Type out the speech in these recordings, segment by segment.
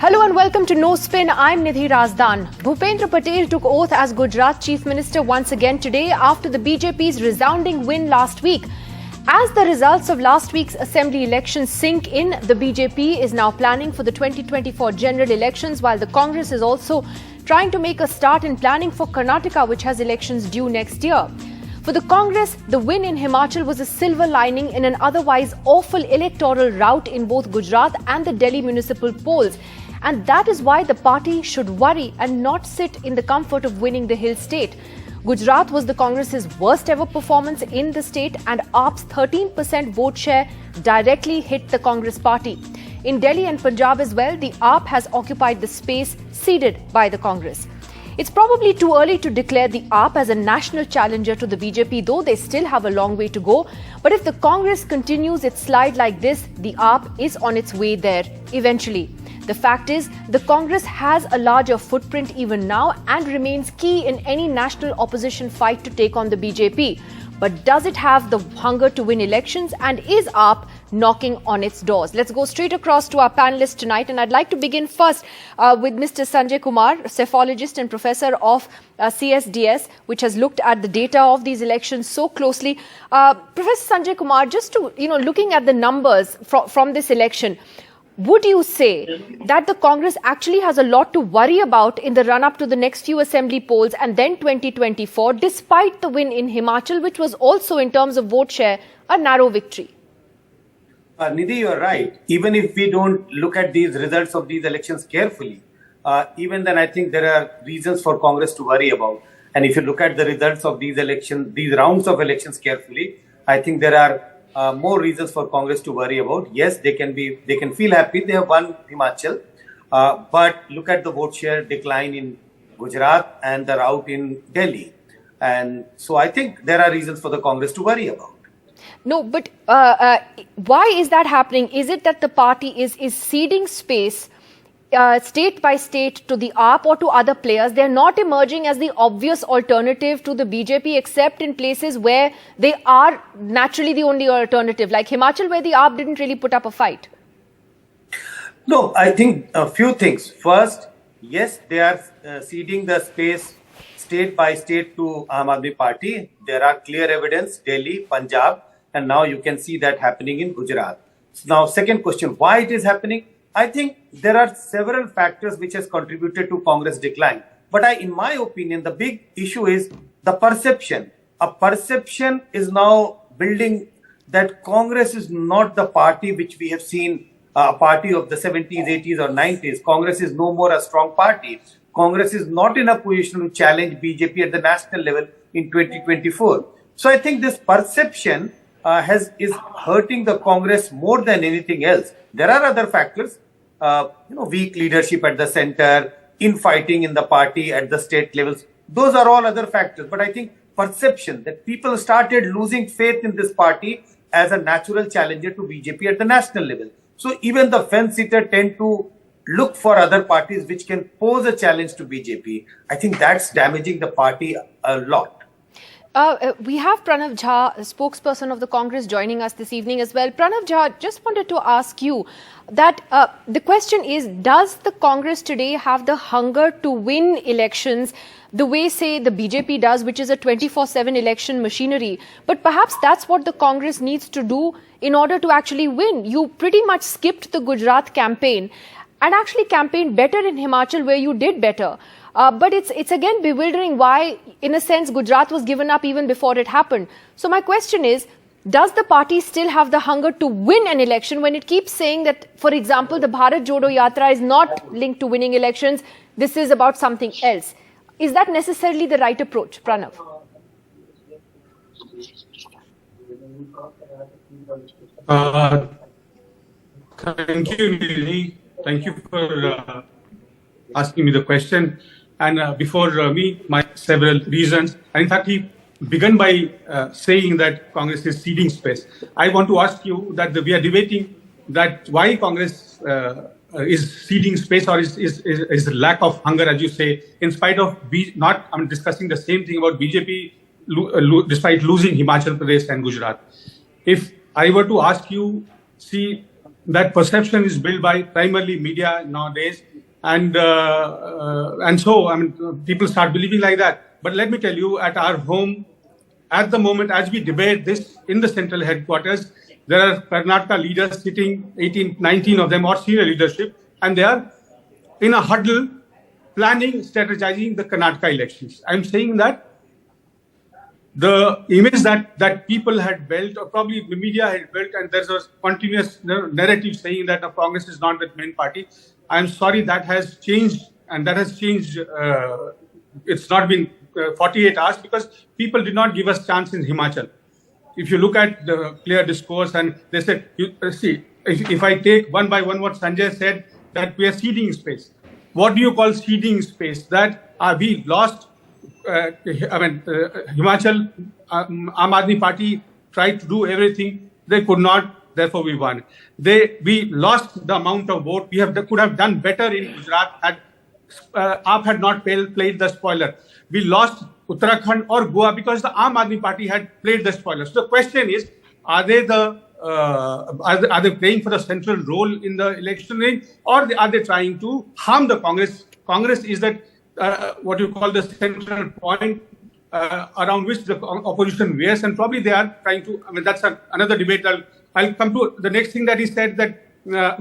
Hello and welcome to No Spin. I'm Nidhi Razdan. Bhupendra Patel took oath as Gujarat Chief Minister once again today after the BJP's resounding win last week. As the results of last week's assembly elections sink in, the BJP is now planning for the 2024 general elections, while the Congress is also trying to make a start in planning for Karnataka, which has elections due next year. For the Congress, the win in Himachal was a silver lining in an otherwise awful electoral rout in both Gujarat and the Delhi municipal polls. And that is why the party should worry and not sit in the comfort of winning the hill state. Gujarat was the Congress's worst ever performance in the state, and AAP's 13% vote share directly hit the Congress party. In Delhi and Punjab as well, the AAP has occupied the space ceded by the Congress. It's probably too early to declare the AAP as a national challenger to the BJP, though they still have a long way to go. But if the Congress continues its slide like this, the AAP is on its way there eventually. The fact is, the Congress has a larger footprint even now and remains key in any national opposition fight to take on the BJP. But does it have the hunger to win elections, and is AAP knocking on its doors? Let's go straight across to our panelists tonight, and I'd like to begin first with Mr. Sanjay Kumar, psephologist and professor of CSDS, which has looked at the data of these elections so closely. Professor Sanjay Kumar, just to, looking at the numbers from this election, would you say that the Congress actually has a lot to worry about in the run-up to the next few assembly polls and then 2024, despite the win in Himachal, which was also, in terms of vote share, a narrow victory? Nidhi, you're right. Even if we don't look at these results of these elections carefully, even then I think there are reasons for Congress to worry about. And if you look at the results of these elections, these rounds of elections carefully, I think there are more reasons for Congress to worry about. Yes, they can feel happy. They have won Himachal, but look at the vote share decline in Gujarat and the rout in Delhi, and so I think there are reasons for the Congress to worry about. No, but why is that happening? Is it that the party is ceding space state by state to the AAP or to other players? They're not emerging as the obvious alternative to the BJP, except in places where they are naturally the only alternative, like Himachal, where the AAP didn't really put up a fight. No, I think a few things. First, yes, they are ceding the space state by state to Aam Aadmi Party. There are clear evidence, Delhi, Punjab, and now you can see that happening in Gujarat. Now, second question, why it is happening? I think there are several factors which has contributed to Congress decline. But in my opinion, the big issue is the perception. A perception is now building that Congress is not the party which we have seen, a party of the 70s, 80s or 90s. Congress is no more a strong party. Congress is not in a position to challenge BJP at the national level in 2024. So I think this perception is hurting the Congress more than anything else. There are other factors. Weak leadership at the center, infighting in the party at the state levels. Those are all other factors. But I think perception that people started losing faith in this party as a natural challenger to BJP at the national level. So even the fence-sitters tend to look for other parties which can pose a challenge to BJP. I think that's damaging the party a lot. We have Pranav Jha, spokesperson of the Congress, joining us this evening as well. Pranav Jha, just wanted to ask you that the question is, does the Congress today have the hunger to win elections the way, say, the BJP does, which is a 24/7 election machinery? But perhaps that's what the Congress needs to do in order to actually win. You pretty much skipped the Gujarat campaign and actually campaigned better in Himachal, where you did better. But it's again bewildering why, in a sense, Gujarat was given up even before it happened. So my question is, does the party still have the hunger to win an election when it keeps saying that, for example, the Bharat Jodo Yatra is not linked to winning elections, this is about something else? Is that necessarily the right approach, Pranav? Thank you, Nidhi. Thank you for asking me the question. And before me, my several reasons. And in fact, he began by saying that Congress is ceding space. I want to ask you that we are debating that why Congress is ceding space, or is lack of hunger, as you say, in spite of I'm discussing the same thing about BJP despite losing Himachal Pradesh and Gujarat. If I were to ask you, see, that perception is built by primarily media nowadays, and so I mean people start believing like that. But let me tell you, at our home, at the moment, as we debate this in the central headquarters, there are Karnataka leaders sitting, 18, 19 of them, or senior leadership, and they are in a huddle, planning, strategizing the Karnataka elections. I'm saying that the image that people had built, or probably the media had built, and there's a continuous narrative saying that Congress is not the main party. I'm sorry, that has changed, and that has changed. It's not been 48 hours because people did not give us chance in Himachal. If you look at the clear discourse, and they said, see, if I take one by one what Sanjay said, that we are ceding space. What do you call ceding space? That we lost, Himachal, Aam Aadmi Party tried to do everything. They could not, therefore we won. We lost the amount of vote. They could have done better in Gujarat had AAP had not played the spoiler. We lost Uttarakhand or Goa because the Aam Aadmi Party had played the spoiler. So the question is, are they playing for the central role in the election range, or are they trying to harm the Congress? Congress is that what you call the central point around which the opposition wears, and probably they are trying to. I mean, that's another debate. I'll come to the next thing that he said, that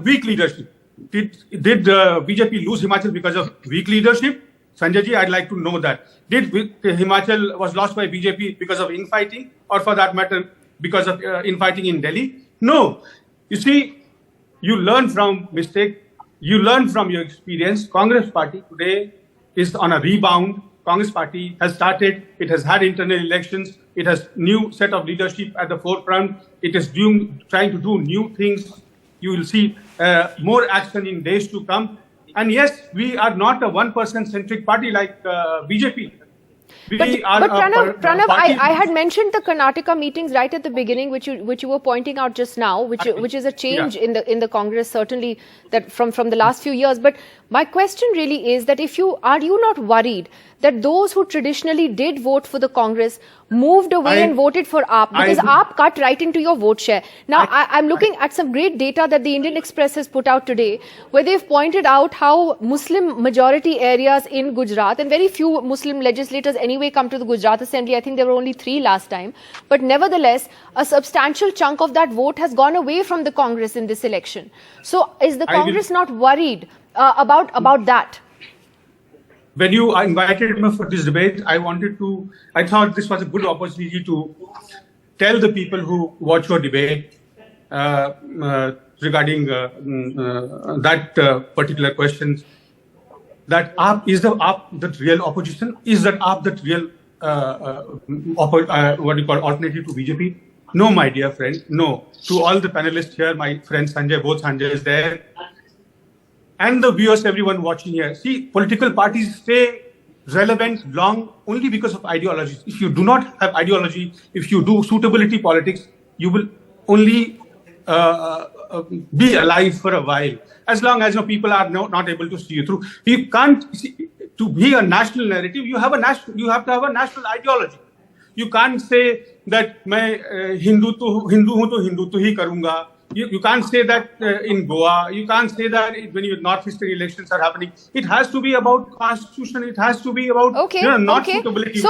weak leadership. Did BJP lose Himachal because of weak leadership? Sanjay ji, I'd like to know that. Did Himachal was lost by BJP because of infighting, or for that matter, because of infighting in Delhi? No. You see, you learn from mistake. You learn from your experience. Congress party today is on a rebound. Congress party has started. It has had internal elections. It has new set of leadership at the forefront. It is trying to do new things. You will see more action in days to come. And yes, we are not a one-person centric party like BJP. But Pranav, I had mentioned the Karnataka meetings right at the beginning, which you were pointing out just now, which is a change in the Congress, certainly, that from the last few years. But my question really is that are you not worried that those who traditionally did vote for the Congress moved away and voted for AAP, because AAP cut right into your vote share? Now, I'm looking at some great data that the Indian Express has put out today, where they've pointed out how Muslim majority areas in Gujarat, and very few Muslim legislators anyway come to the Gujarat Assembly. I think there were only 3 last time. But nevertheless, a substantial chunk of that vote has gone away from the Congress in this election. So is the Congress not worried about that? When you invited me for this debate, I thought this was a good opportunity to tell the people who watch your debate regarding that particular question, that AAP is the real opposition? Is that AAP the real alternative to BJP? No, my dear friend, no. To all the panelists here, my friend Sanjay, both Sanjay is there, and the viewers, everyone watching here. See, political parties stay relevant long only because of ideology. If you do not have ideology, if you do suitability politics, you will only be alive for a while. As long as people are not able to see you through. You can't to be a national narrative. You have to have a national ideology. You can't say that मैं हिंदू हूँ तो हिंदुत्व ही करूँगा. You can't say that in Goa. You can't say that when your northeastern elections are happening. It has to be about constitution. It has to be about suitability.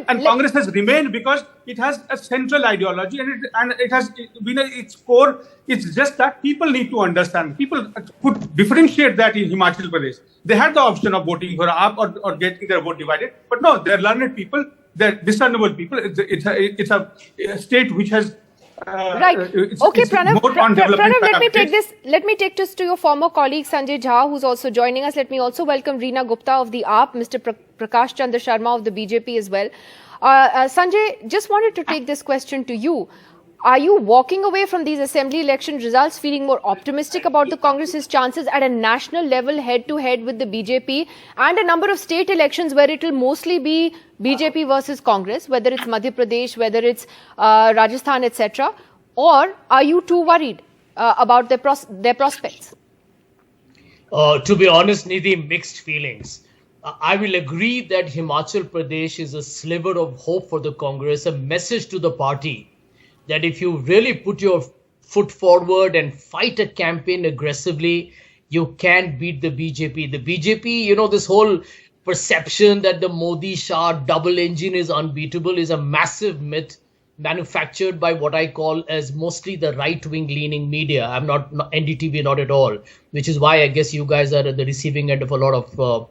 And Congress has remained because it has a central ideology, and it has been its core. It's just that people need to understand. People could differentiate that in Himachal Pradesh. They had the option of voting for AAP or getting their vote divided. But no, they're learned people. They're discernible people. It's a state which has. Right. Okay, Pranav, let me take this to your former colleague Sanjay Jha, who's also joining us. Let me also welcome Reena Gupta of the AAP, Mr. Prakash Chandra Sharma of the BJP as well. Sanjay, just wanted to take this question to you. Are you walking away from these assembly election results feeling more optimistic about the Congress's chances at a national level head-to-head with the BJP, and a number of state elections where it will mostly be BJP versus Congress, whether it's Madhya Pradesh, whether it's Rajasthan, etc.? Or are you too worried about their prospects? To be honest, Nidhi, mixed feelings. I will agree that Himachal Pradesh is a sliver of hope for the Congress, a message to the party that if you really put your foot forward and fight a campaign aggressively, you can beat the BJP. The BJP, this whole perception that the Modi-Shah double engine is unbeatable is a massive myth manufactured by what I call as mostly the right-wing leaning media. I'm not NDTV, not at all, which is why I guess you guys are at the receiving end of a lot of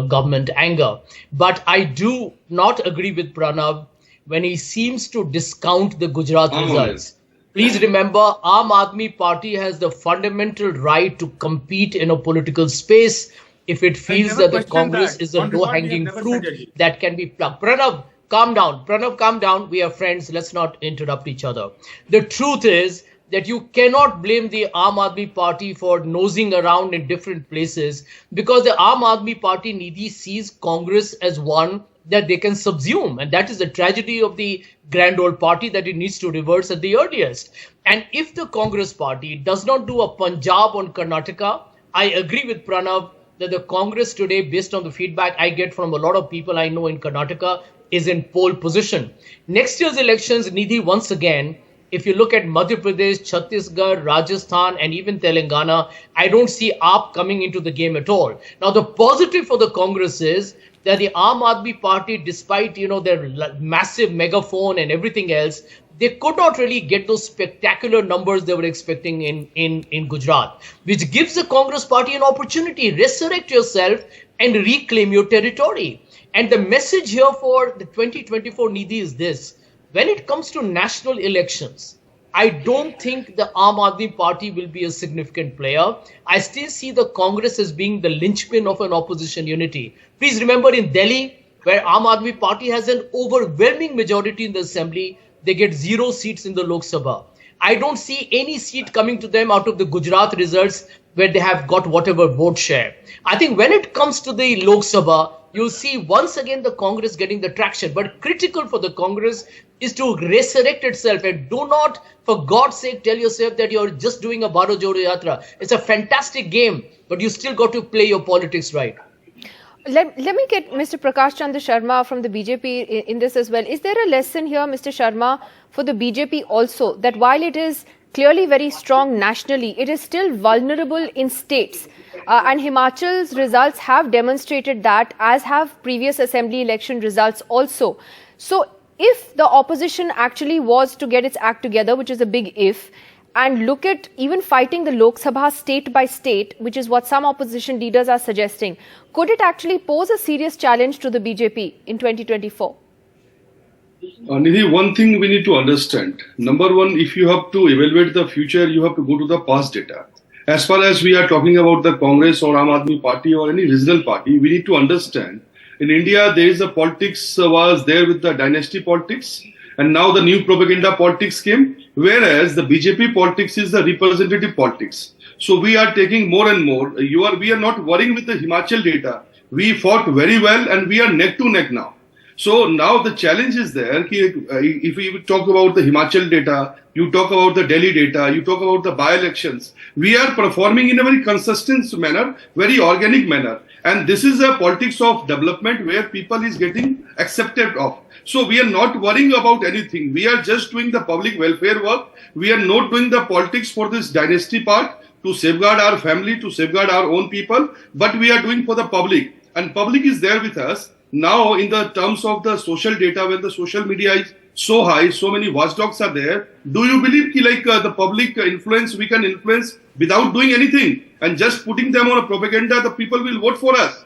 government anger. But I do not agree with Pranav when he seems to discount the Gujarat results. Please remember, Aam Aadmi Party has the fundamental right to compete in a political space if it feels that the Congress is a low-hanging fruit that can be plucked. Pranav, calm down. Pranav, calm down. We are friends. Let's not interrupt each other. The truth is that you cannot blame the Aam Aadmi Party for nosing around in different places, because the Aam Aadmi Party, Nidhi, sees Congress as one that they can subsume. And that is the tragedy of the grand old party, that it needs to reverse at the earliest. And if the Congress party does not do a Punjab on Karnataka, I agree with Pranav that the Congress today, based on the feedback I get from a lot of people I know in Karnataka, is in pole position. Next year's elections, Nidhi, once again, if you look at Madhya Pradesh, Chhattisgarh, Rajasthan, and even Telangana, I don't see AAP coming into the game at all. Now, the positive for the Congress is that the Aam Aadmi Party, despite their massive megaphone and everything else, they could not really get those spectacular numbers they were expecting in Gujarat, which gives the Congress party an opportunity. Resurrect yourself and reclaim your territory. And the message here for the 2024 Nidhi is this: when it comes to national elections, I don't think the Aam Aadmi Party will be a significant player. I still see the Congress as being the linchpin of an opposition unity. Please remember, in Delhi, where Aam Aadmi Party has an overwhelming majority in the assembly, they get 0 seats in the Lok Sabha. I don't see any seat coming to them out of the Gujarat results where they have got whatever vote share. I think when it comes to the Lok Sabha, you'll see once again the Congress getting the traction. But critical for the Congress is to resurrect itself, and do not, for God's sake, tell yourself that you're just doing a Bharat Jodo Yatra. It's a fantastic game, but you still got to play your politics right. Let me get Mr. Prakash Chandra Sharma from the BJP in this as well. Is there a lesson here, Mr. Sharma, for the BJP also, that while it is clearly very strong nationally, it is still vulnerable in states? And Himachal's results have demonstrated that, as have previous assembly election results also. So if the opposition actually was to get its act together, which is a big if, and look at even fighting the Lok Sabha state by state, which is what some opposition leaders are suggesting, could it actually pose a serious challenge to the BJP in 2024? Nidhi, one thing we need to understand. Number one, if you have to evaluate the future, you have to go to the past data. As far as we are talking about the Congress or Aam Aadmi Party or any regional party, we need to understand, in India, there is a politics was there with the dynasty politics, and now the new propaganda politics came, whereas the BJP politics is the representative politics. So we are taking more and more. We are not worrying with the Himachal data. We fought very well and we are neck to neck now. So now the challenge is there. If we talk about the Himachal data, you talk about the Delhi data, you talk about the by-elections, we are performing in a very consistent manner, very organic manner. And this is a politics of development where people is getting accepted of. So we are not worrying about anything. We are just doing the public welfare work. We are not doing the politics for this dynasty part to safeguard our family, to safeguard our own people, but we are doing for the public. And public is there with us. Now, in the terms of the social data, when the social media is so high, so many watchdogs are there, do you believe the public influence, we can influence without doing anything and just putting them on a propaganda, the people will vote for us?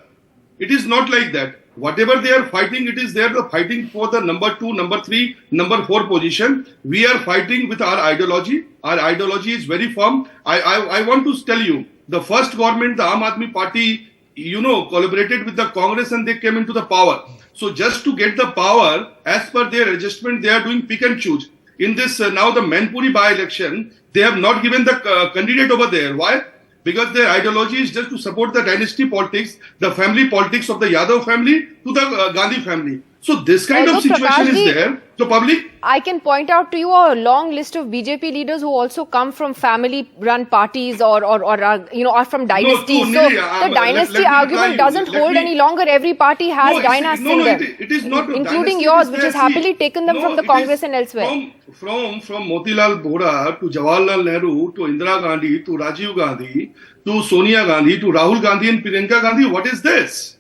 It is not like that. Whatever they are fighting, it is there, the fighting for the number 2, number 3, number 4 position. We are fighting with our ideology. Our ideology is very firm. I want to tell you, the first government, the Aam Aadmi Party, collaborated with the Congress and they came into the power. So just to get the power, as per their adjustment, they are doing pick and choose. In this, now the Manpuri by-election, they have not given the candidate over there. Why? Because their ideology is just to support the dynasty politics, the family politics of the Yadav family, to to the Gandhi family. So this kind of Look, situation Prakashji, is there. So public. I can point out to you a long list of BJP leaders who also come from family-run parties or are from dynasties. No, So Nidhi, the dynasty let me argument reply doesn't you. hold any longer. Every party has dynasts in them, it is not. including dynasty yours, is which there. has happily taken them No, from the it Congress is and elsewhere. From Motilal Vora to Jawaharlal Nehru to Indira Gandhi to Rajiv Gandhi to Sonia Gandhi to Rahul Gandhi and Priyanka Gandhi. What is this?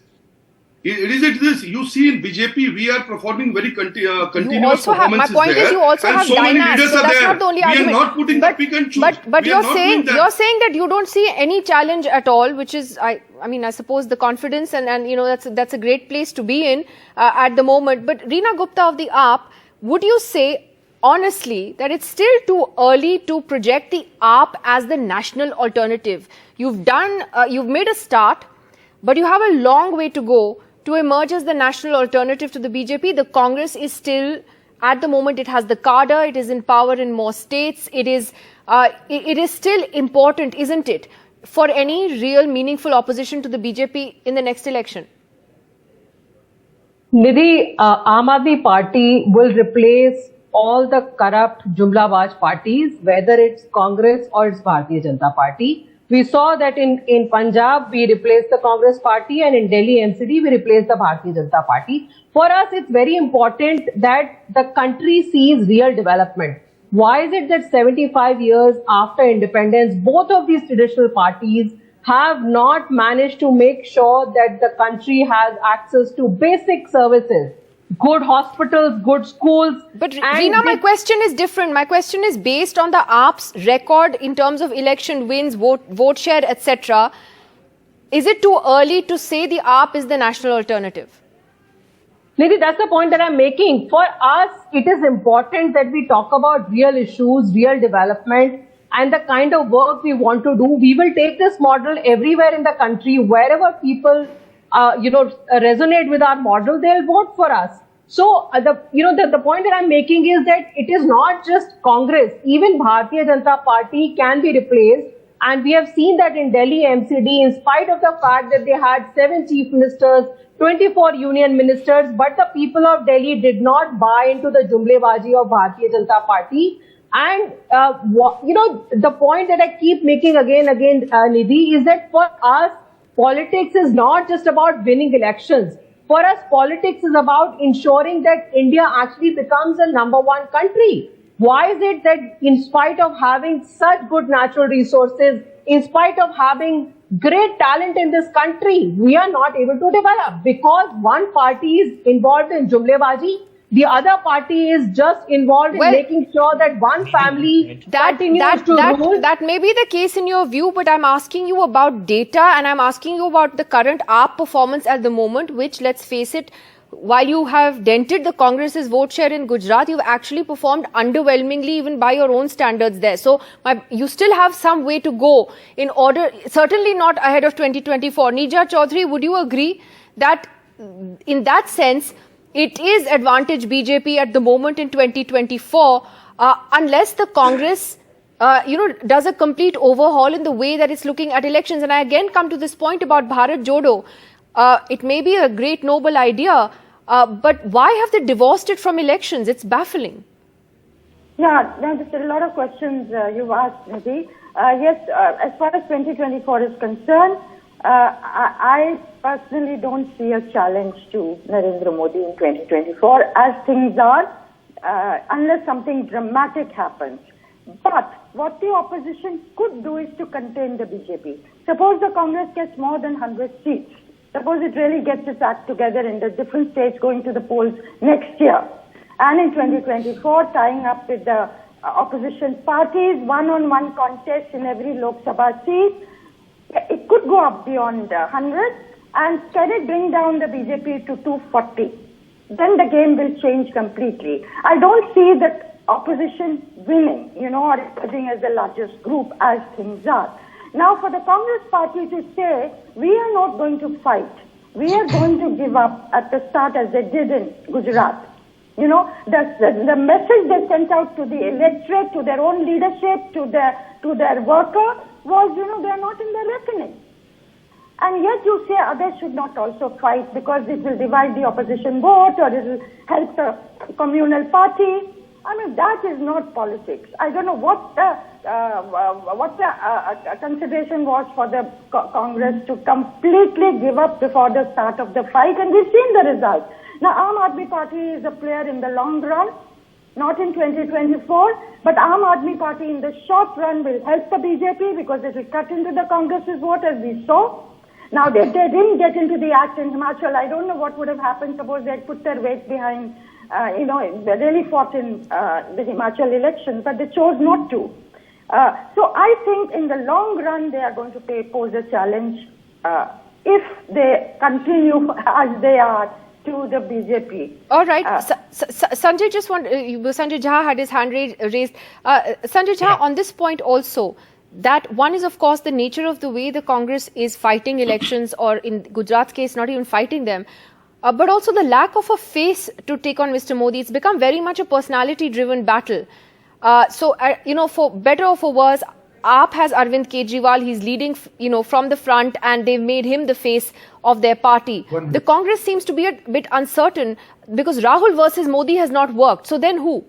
It is this. You see in BJP, we are performing very continuous performances. My point is, you also have so many dynasts. leaders So are that's there. not the only we argument. are not putting the pick and choose. But We you're are not saying doing that. that you don't see any challenge at all, which is I suppose the confidence and that's a great place to be in at the moment. But Reena Gupta of the AAP, would you say honestly that it's still too early to project the AAP as the national alternative? You've made a start, but you have a long way to go to emerge as the national alternative to the BJP. The Congress is still, at the moment, it has the cadre, it is in power in more states. It is still important, isn't it, for any real meaningful opposition to the BJP in the next election? Nidhi, Aam Aadmi Party will replace all the corrupt Jumlawaj parties, whether it's Congress or it's Bharatiya Janata Party. We saw that in Punjab, we replaced the Congress party, and in Delhi MCD, we replaced the Bharatiya Janata Party. For us, it's very important that the country sees real development. Why is it that 75 years after independence, both of these traditional parties have not managed to make sure that the country has access to basic services? Good hospitals, good schools. But Reena, my question is different. My question is based on the AAP's record in terms of election wins, vote share, etc. Is it too early to say the AAP is the national alternative? Nidhi, that's the point that I'm making. For us, it is important that we talk about real issues, real development, and the kind of work we want to do. We will take this model everywhere in the country. Wherever people resonate with our model, they'll vote for us. So the point that I'm making is that it is not just Congress. Even Bharatiya Janata Party can be replaced, and we have seen that in Delhi MCD, in spite of the fact that they had 7 chief ministers, 24 union ministers, but the people of Delhi did not buy into the Jumlebaji of Bharatiya Janata Party. And the point that I keep making again, Nidhi, is that for us, politics is not just about winning elections. For us, politics is about ensuring that India actually becomes a #1 country. Why is it that in spite of having such good natural resources, in spite of having great talent in this country, we are not able to develop? Because one party is involved in Jumlebaji, the other party is just involved in making sure that one family continues to rule. That may be the case in your view, but I'm asking you about data, and I'm asking you about the current AAP performance at the moment, which, let's face it, while you have dented the Congress's vote share in Gujarat, you've actually performed underwhelmingly even by your own standards there. So you still have some way to go in order, certainly not ahead of 2024. Nija Chaudhary, would you agree that in that sense, it is advantage BJP at the moment in 2024, unless the Congress, does a complete overhaul in the way that it's looking at elections? And I again come to this point about Bharat Jodo. It may be a great noble idea, but why have they divorced it from elections? It's baffling. Yeah, there's a lot of questions you've asked, Nidhi. Yes, as far as 2024 is concerned, I personally don't see a challenge to Narendra Modi in 2024 as things are, unless something dramatic happens. But what the opposition could do is to contain the BJP. Suppose the Congress gets more than 100 seats. Suppose it really gets its act together in the different states going to the polls next year. And in 2024, tying up with the opposition parties, one-on-one contest in every Lok Sabha seat, it could go up beyond 100, and can it bring down the BJP to 240? Then the game will change completely. I don't see the opposition winning, or emerging as the largest group as things are. Now, for the Congress party to say, we are not going to fight, we are going to give up at the start as they did in Gujarat. The message they sent out to the electorate, to their own leadership, to their worker was, they are not in the reckoning. And yet you say others should not also fight because it will divide the opposition vote or it will help the communal party. I mean, that is not politics. I don't know what the consideration was for the Congress to completely give up before the start of the fight, and we've seen the result. Now, Aam Aadmi Party is a player in the long run, not in 2024, but Aam Aadmi Party in the short run will help the BJP because it will cut into the Congress's vote, as we saw. Now, if they didn't get into the act in Himachal, I don't know what would have happened. Suppose they had put their weight behind, they really fought in the Himachal elections, but they chose not to. So I think in the long run, they are going to pose a challenge if they continue as they are to the BJP. All right. Sanjay Sanjay Jha had his hand raised. Sanjay Jha, on this point also, that one is, of course, the nature of the way the Congress is fighting elections, or in Gujarat's case, not even fighting them, but also the lack of a face to take on Mr. Modi. It's become very much a personality-driven battle. For better or for worse, AAP has Arvind Kejriwal. He's leading, from the front, and they've made him the face of their party. The Congress seems to be a bit uncertain because Rahul versus Modi has not worked. So then who?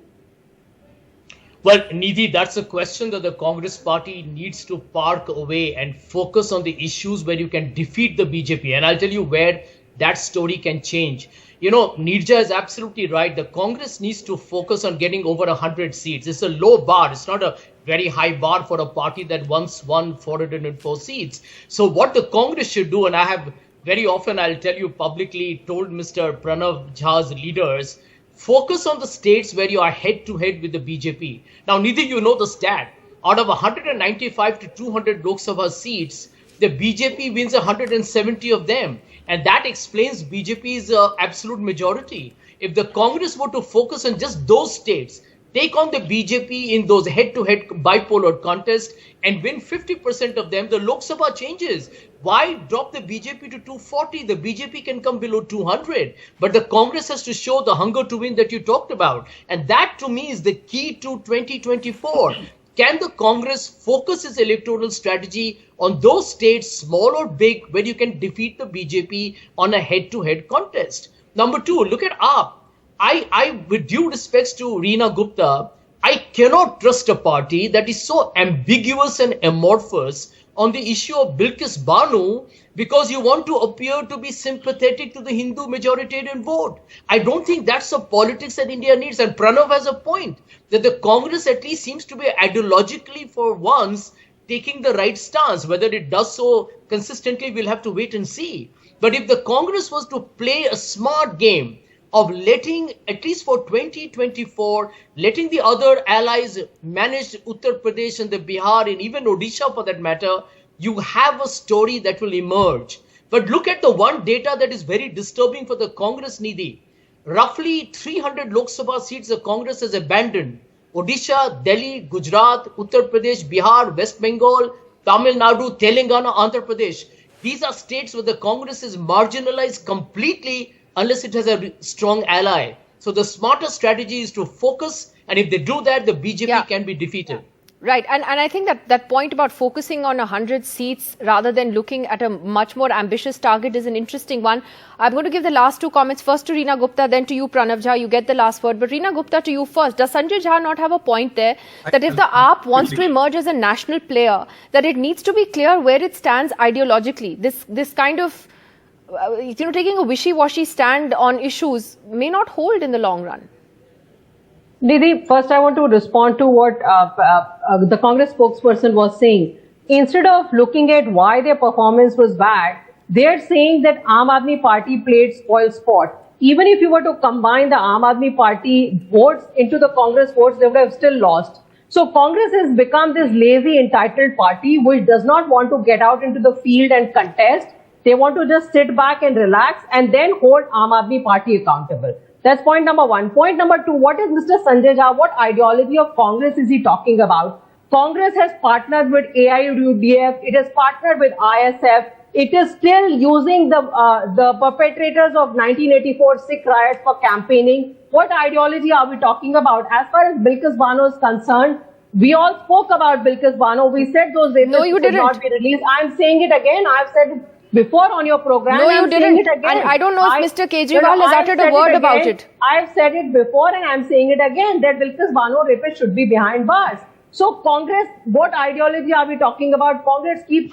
Well, Nidhi, that's a question that the Congress party needs to park away and focus on the issues where you can defeat the BJP. And I'll tell you where that story can change. Nirja is absolutely right. The Congress needs to focus on getting over 100 seats. It's a low bar. It's not a very high bar for a party that once won 404 seats. So what the Congress should do, and I have very often, I'll tell you publicly, told Mr. Pranav Jha's leaders, focus on the states where you are head-to-head with the BJP. Now, Nidhi, you know the stat. Out of 195 to 200 Lok Sabha seats, the BJP wins 170 of them. And that explains BJP's absolute majority. If the Congress were to focus on just those states, take on the BJP in those head-to-head bipolar contests and win 50% of them, the Lok Sabha changes. Why drop the BJP to 240? The BJP can come below 200. But the Congress has to show the hunger to win that you talked about. And that to me is the key to 2024. Can the Congress focus its electoral strategy on those states, small or big, where you can defeat the BJP on a head-to-head contest? Number two, look at AAP. I, with due respects to Reena Gupta, I cannot trust a party that is so ambiguous and amorphous on the issue of Bilkis Banu because you want to appear to be sympathetic to the Hindu majoritarian vote. I don't think that's the politics that India needs. And Pranav has a point that the Congress at least seems to be ideologically for once taking the right stance. Whether it does so consistently, we'll have to wait and see. But if the Congress was to play a smart game of letting, at least for 2024, letting the other allies manage Uttar Pradesh and the Bihar and even Odisha for that matter, you have a story that will emerge. But look at the one data that is very disturbing for the Congress, Nidhi. Roughly 300 Lok Sabha seats the Congress has abandoned. Odisha, Delhi, Gujarat, Uttar Pradesh, Bihar, West Bengal, Tamil Nadu, Telangana, Andhra Pradesh. These are states where the Congress is marginalized completely unless it has a strong ally. So the smarter strategy is to focus, and if they do that, the BJP can be defeated. Right. And I think that point about focusing on 100 seats rather than looking at a much more ambitious target is an interesting one. I'm going to give the last two comments, first to Reena Gupta, then to you, Pranav Jha. You get the last word. But Reena Gupta, to you first. Does Sanjay Jha not have a point there that if the AAP wants to emerge as a national player, that it needs to be clear where it stands ideologically? This kind of, taking a wishy-washy stand on issues may not hold in the long run. Nidhi, first I want to respond to what the Congress spokesperson was saying. Instead of looking at why their performance was bad, they're saying that Aam Aadmi Party played spoil sport. Even if you were to combine the Aam Aadmi Party votes into the Congress votes, they would have still lost. So Congress has become this lazy, entitled party which does not want to get out into the field and contest. They want to just sit back and relax and then hold Aam Aadmi Party accountable. That's point number one. Point number two, what is Mr. Sanjay Jha, what ideology of Congress is he talking about? Congress has partnered with AIUDF, it has partnered with ISF, it is still using the perpetrators of 1984 Sikh riots for campaigning. What ideology are we talking about? As far as Bilkis Banu is concerned, we all spoke about Bilkis Banu. We said those papers should not be released. I'm saying it again. I've said it before on your program. No, you I'm saying didn't. it again. And I don't know if Mr. Kejriwal has I've uttered a said word it about again. it. I've said it before and I'm saying it again that Bilkis Bano rapist should be behind bars. So Congress, what ideology are we talking about? Congress keeps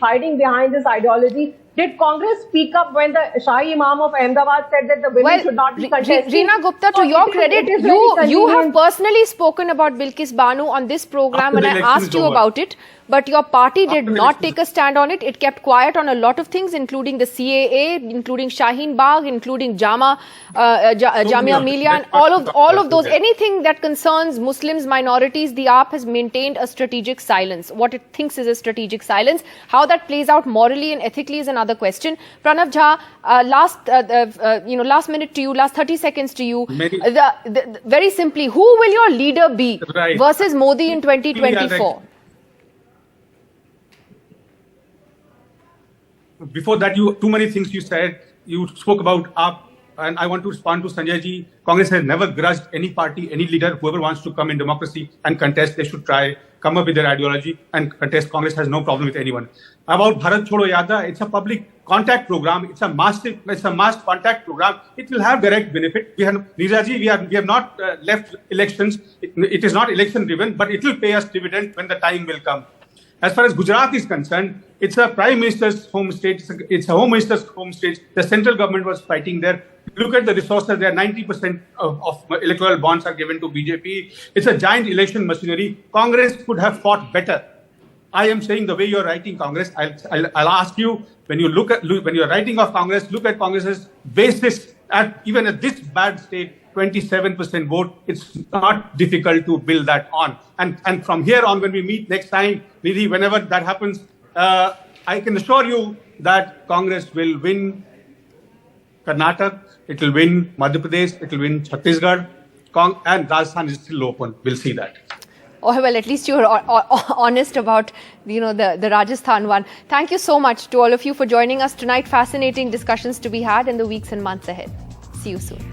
hiding behind this ideology. Did Congress speak up when the Shahi Imam of Ahmedabad said that the women should not be contesting? Reena Gupta, to So your it is credit, very you have convenient. personally spoken about Bilkis Banu on this program After and the I election asked is you over. about it. But your party did After the not election take a stand on it. It kept quiet on a lot of things, including the CAA, including Shaheen Bagh, including Jamia Millia, and all of those. Anything that concerns Muslims, minorities, the AAP has maintained a strategic silence. What it thinks is a strategic silence. How that plays out morally and ethically is another question. Pranav Jha, last minute to you, last 30 seconds to you. Very simply, who will your leader be versus Modi in 2024? Before that, too many things you said. You spoke about AAP, and I want to respond to Sanjay ji. Congress has never grudged any party, any leader, whoever wants to come in democracy and contest, they should try, come up with their ideology and contest. Congress has no problem with anyone. About Bharat Chodo Yatra, it's a public contact program. It's a mass contact program. It will have direct benefit. We have not left elections. It is not election driven, but it will pay us dividend when the time will come. As far as Gujarat is concerned, it's a prime minister's home state. It's a home minister's home state. The central government was fighting there. Look at the resources there. 90% of electoral bonds are given to BJP. It's a giant election machinery. Congress could have fought better. I am saying the way you're writing Congress, I'll ask you, when you're writing of Congress, look at Congress's basis even at this bad state, 27% vote. It's not difficult to build that on. And from here on, when we meet next time, Nidhi, whenever that happens, I can assure you that Congress will win Karnataka, it will win Madhya Pradesh, it will win Chhattisgarh, and Rajasthan is still open. We'll see that. Oh, well, at least you're honest about, the Rajasthan one. Thank you so much to all of you for joining us tonight. Fascinating discussions to be had in the weeks and months ahead. See you soon.